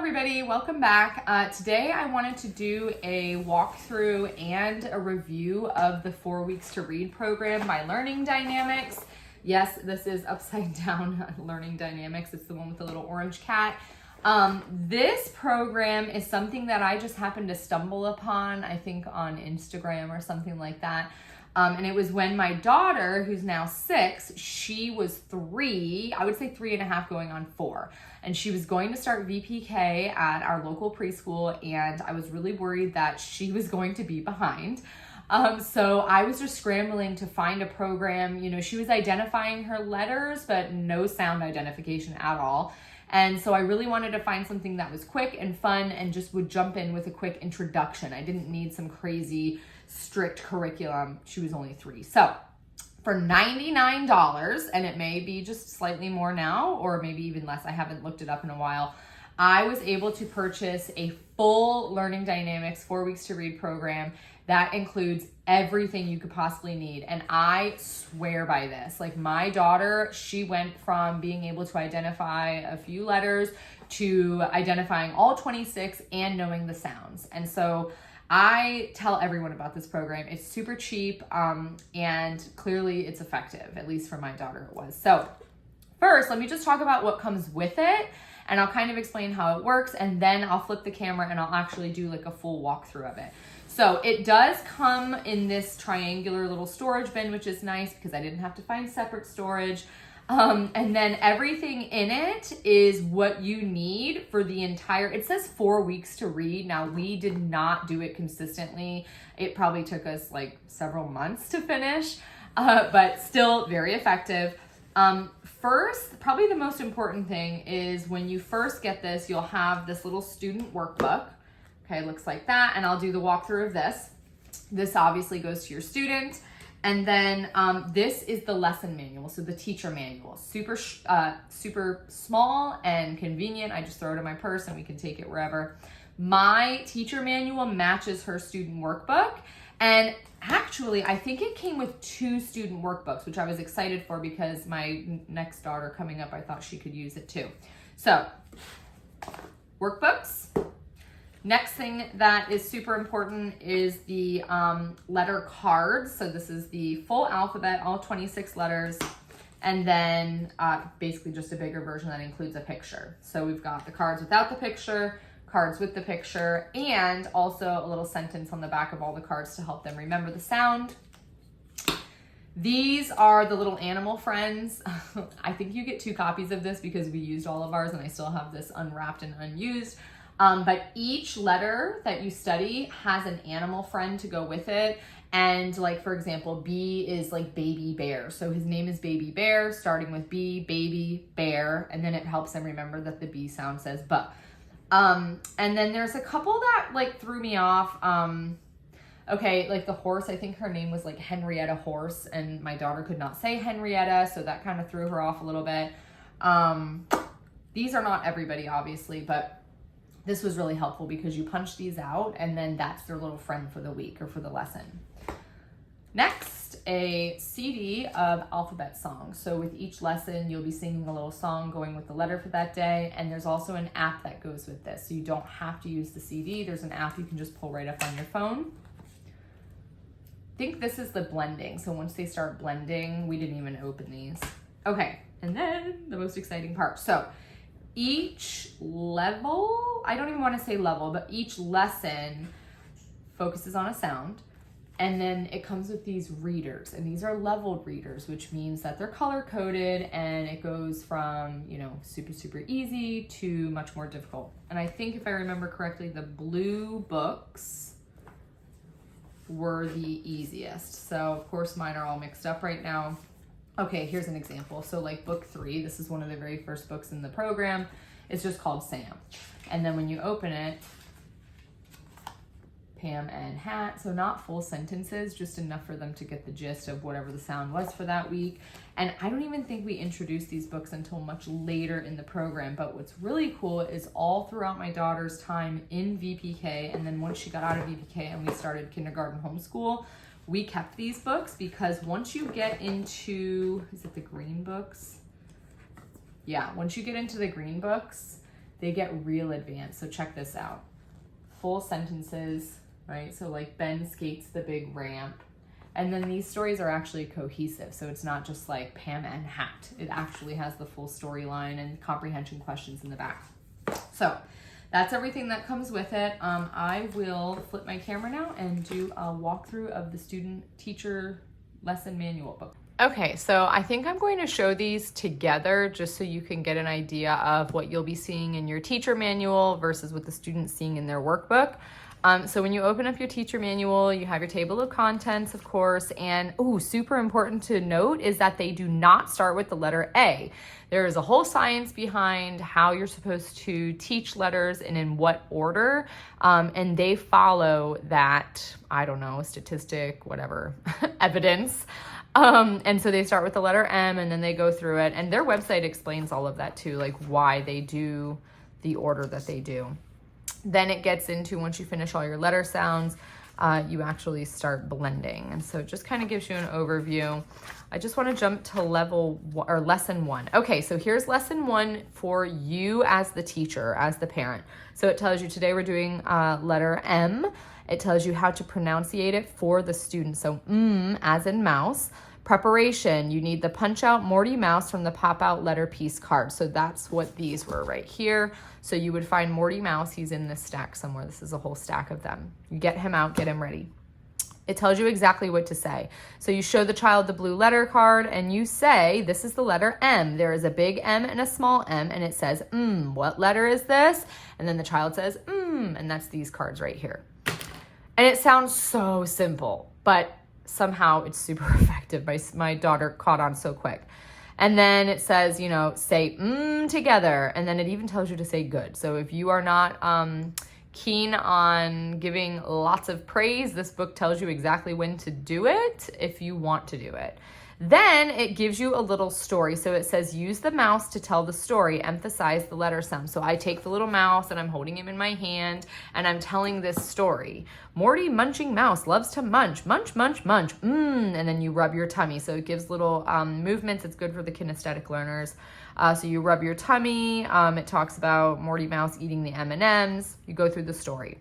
everybody, welcome back. Today I wanted to do a walkthrough and a review of the 4 Weeks to Read program by Learning Dynamics. Yes, this is upside down Learning Dynamics. It's the one with the little orange cat. This program is something that I just happened to stumble upon, I think on Instagram or something like that. And it was when my daughter, who's now 6, she was 3, I would say 3.5 going on 4. And she was going to start VPK at our local preschool, and I was really worried that she was going to be behind. So I was just scrambling to find a program. You know, she was identifying her letters, but no sound identification at all. And so I really wanted to find something that was quick and fun and just would jump in with a quick introduction. I didn't need some crazy strict curriculum. She was only 3. So for $99, and it may be just slightly more now, or maybe even less, I haven't looked it up in a while, I was able to purchase a full Learning Dynamics 4 Weeks to Read program that includes everything you could possibly need. And I swear by this. Like, my daughter, she went from being able to identify a few letters to identifying all 26 and knowing the sounds. And so I tell everyone about this program. It's super cheap, and clearly it's effective, at least for my daughter it was. So first, let me just talk about what comes with it, and I'll kind of explain how it works, and then I'll flip the camera and I'll actually do like a full walkthrough of it. So it does come in this triangular little storage bin, which is nice because I didn't have to find separate storage. And then everything in it is what you need for the entire, it says 4 weeks to read. Now, we did not do it consistently. It probably took us like several months to finish, but still very effective. First, probably the most important thing is when you first get this, you'll have this little student workbook. Okay, it looks like that. And I'll do the walkthrough of this. This obviously goes to your student. And then this is the lesson manual, so the teacher manual. Super small and convenient. I just throw it in my purse and we can take it wherever. My teacher manual matches her student workbook. And actually, I think it came with 2 student workbooks, which I was excited for because my next daughter coming up, I thought she could use it too. So, workbooks. Next thing that is super important is the letter cards. So this is the full alphabet, all 26 letters, and then basically just a bigger version that includes a picture. So we've got the cards without the picture, cards with the picture, and also a little sentence on the back of all the cards to help them remember the sound. These are the little animal friends. I think you get 2 copies of this because we used all of ours and I still have this unwrapped and unused. But each letter that you study has an animal friend to go with it. And like, for example, B is like baby bear. So his name is Baby Bear, starting with B, baby, bear. And then it helps them remember that the B sound says buh. And then there's a couple that like threw me off. Okay, like the horse, I think her name was like Henrietta Horse, and my daughter could not say Henrietta, so that kind of threw her off a little bit. These are not everybody, obviously, but this was really helpful because you punch these out and then that's their little friend for the week or for the lesson. Next, a CD of alphabet songs. So with each lesson, you'll be singing a little song going with the letter for that day. And there's also an app that goes with this. So you don't have to use the CD. There's an app you can just pull right up on your phone. I think this is the blending. So once they start blending, we didn't even open these. Okay, and then the most exciting part. So each level, I don't even want to say level, but each lesson focuses on a sound. And then it comes with these readers, and these are leveled readers, which means that they're color coded and it goes from, you know, super, super easy to much more difficult. And I think if I remember correctly, the blue books were the easiest. So of course mine are all mixed up right now. Okay, here's an example. So like book 3, this is one of the very first books in the program. It's just called Sam. And then when you open it, Pam and hat. So not full sentences, just enough for them to get the gist of whatever the sound was for that week. And I don't even think we introduced these books until much later in the program. But what's really cool is all throughout my daughter's time in VPK, and then once she got out of VPK and we started kindergarten homeschool, we kept these books because once you get into, is it the green books? Yeah, once you get into the green books, they get real advanced. So check this out. Full sentences, right? So like Ben skates the big ramp. And then these stories are actually cohesive. So it's not just like Pam and Hat. It actually has the full storyline and comprehension questions in the back. So that's everything that comes with it. I will flip my camera now and do a walkthrough of the student teacher lesson manual book. Okay, so I think I'm going to show these together just so you can get an idea of what you'll be seeing in your teacher manual versus what the student's seeing in their workbook. So when you open up your teacher manual, you have your table of contents, of course, and super important to note is that they do not start with the letter A. There is a whole science behind how you're supposed to teach letters and in what order, and they follow that, I don't know, statistic, whatever, evidence. And so they start with the letter M and then they go through it, and their website explains all of that too, like why they do the order that they do. Then it gets into, once you finish all your letter sounds, you actually start blending. And so it just kind of gives you an overview. I just want to jump to lesson 1. Okay, so here's lesson 1 for you as the teacher, as the parent. So it tells you today we're doing letter M. It tells you how to pronunciate it for the student. So as in mouse. Preparation, you need the punch out Morty Mouse from the pop out letter piece card. So that's what these were right here. So you would find Morty Mouse, he's in this stack somewhere. This is a whole stack of them. You get him out, get him ready. It tells you exactly what to say. So you show the child the blue letter card and you say, this is the letter M. There is a big M and a small m, and it says, what letter is this? And then the child says, and that's these cards right here. And it sounds so simple, but somehow it's super effective. My daughter caught on so quick. And then it says, say together. And then it even tells you to say good. So if you are not keen on giving lots of praise, this book tells you exactly when to do it if you want to do it. Then it gives you a little story. So it says, use the mouse to tell the story, emphasize the letter sound. So I take the little mouse and I'm holding him in my hand and I'm telling this story. Morty munching mouse loves to munch, munch, munch, munch, and then you rub your tummy. So it gives little movements. It's good for the kinesthetic learners. So you rub your tummy. It talks about Morty Mouse eating the M&Ms. You go through the story.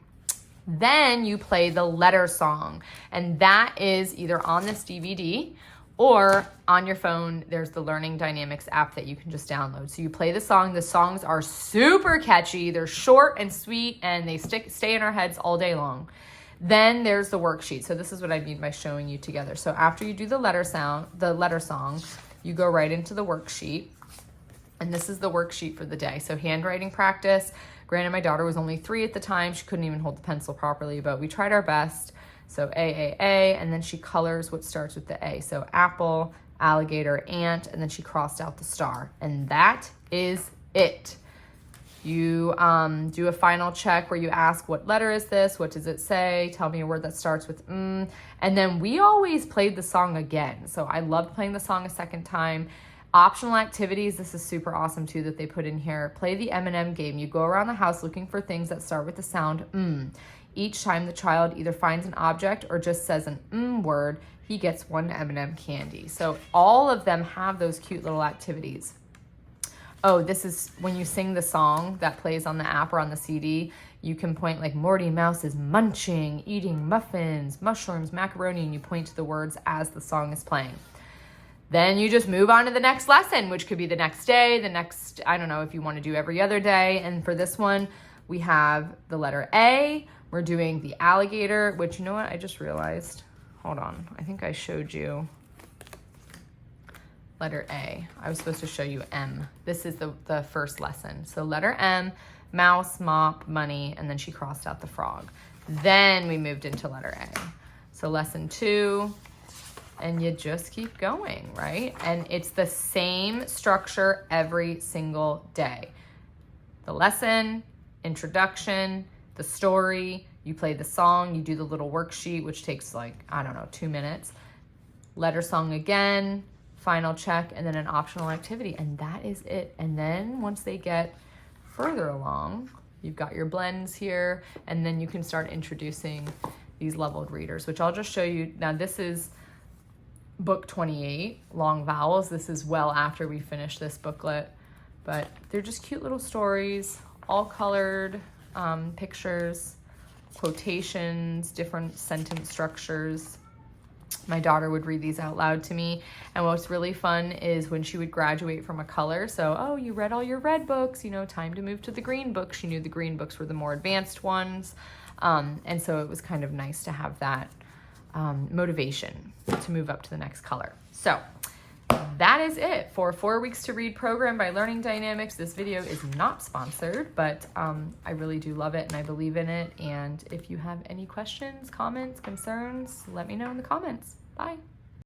Then you play the letter song, and that is either on this DVD or on your phone. There's the Learning Dynamics app that you can just download. So you play the song. The songs are super catchy. They're short and sweet, and they stay in our heads all day long. Then there's the worksheet. So this is what I mean by showing you together. So after you do the letter song, you go right into the worksheet. And this is the worksheet for the day. So handwriting practice. Granted, my daughter was only 3 at the time. She couldn't even hold the pencil properly, but we tried our best. So A, and then she colors what starts with the A. So apple, alligator, ant, and then she crossed out the star. And that is it. You do a final check where you ask, what letter is this? What does it say? Tell me a word that starts with And then we always played the song again. So I loved playing the song a second time. Optional activities, this is super awesome too that they put in here. Play the M&M game. You go around the house looking for things that start with the sound Each time the child either finds an object or just says an word, he gets 1 M&M candy. So all of them have those cute little activities. Oh, this is when you sing the song that plays on the app or on the CD, you can point like Morty Mouse is munching, eating muffins, mushrooms, macaroni, and you point to the words as the song is playing. Then you just move on to the next lesson, which could be the next day, I don't know if you want to do every other day. And for this one, we have the letter A. We're doing the alligator, which, you know what, I just realized. Hold on, I think I showed you letter A. I was supposed to show you M. This is the first lesson. So letter M, mouse, mop, money, and then she crossed out the frog. Then we moved into letter A. So lesson 2, and you just keep going, right? And it's the same structure every single day. The lesson, introduction, the story, you play the song, you do the little worksheet, which takes 2 minutes. Letter song again, final check, and then an optional activity, and that is it. And then once they get further along, you've got your blends here, and then you can start introducing these leveled readers, which I'll just show you. Now this is book 28, Long Vowels. This is well after we finish this booklet, but they're just cute little stories. all colored pictures, quotations, different sentence structures. My daughter would read these out loud to me. And what's really fun is when she would graduate from a color. So, oh, you read all your red books, you know, time to move to the green books. She knew the green books were the more advanced ones. And so it was kind of nice to have that motivation to move up to the next color. So that is it for 4 Weeks to Read program by Learning Dynamics. This video is not sponsored, but I really do love it and I believe in it. And if you have any questions, comments, concerns, let me know in the comments. Bye.